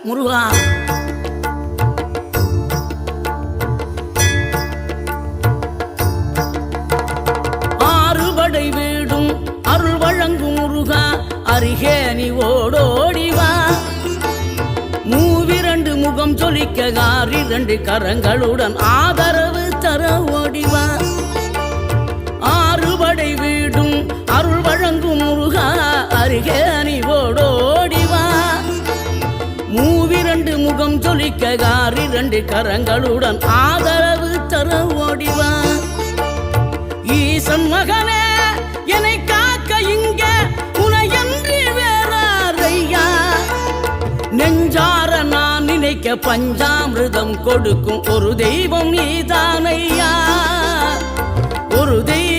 முருகா. ஆறுபடை வீடும் அருள் வழங்கும் முருகா, அருகே நீ ஓடோடிவா. மூவிரண்டு முகம் சொலிக்க ஆறிரண்டு கரங்களுடன் ஆதரவு தர ஓடிவா. ஆறுபடை வீடும் அருள் வழங்கும் முருகா, அருகே நீ ஓடோடிவா. மூவிரண்டு முகம் சொலிக்க ஆறிரண்டு கரங்களுடன் ஆதரவு தர ஓடிவா. ஈசன் மகனே என்னை காக்க இங்க உனையன்றி வேறாரையா. நெஞ்சார நான் நினைக்க பஞ்சாமிர்தம் கொடுக்கும் ஒரு தெய்வம் நீதானையா, ஒரு தெய்வம்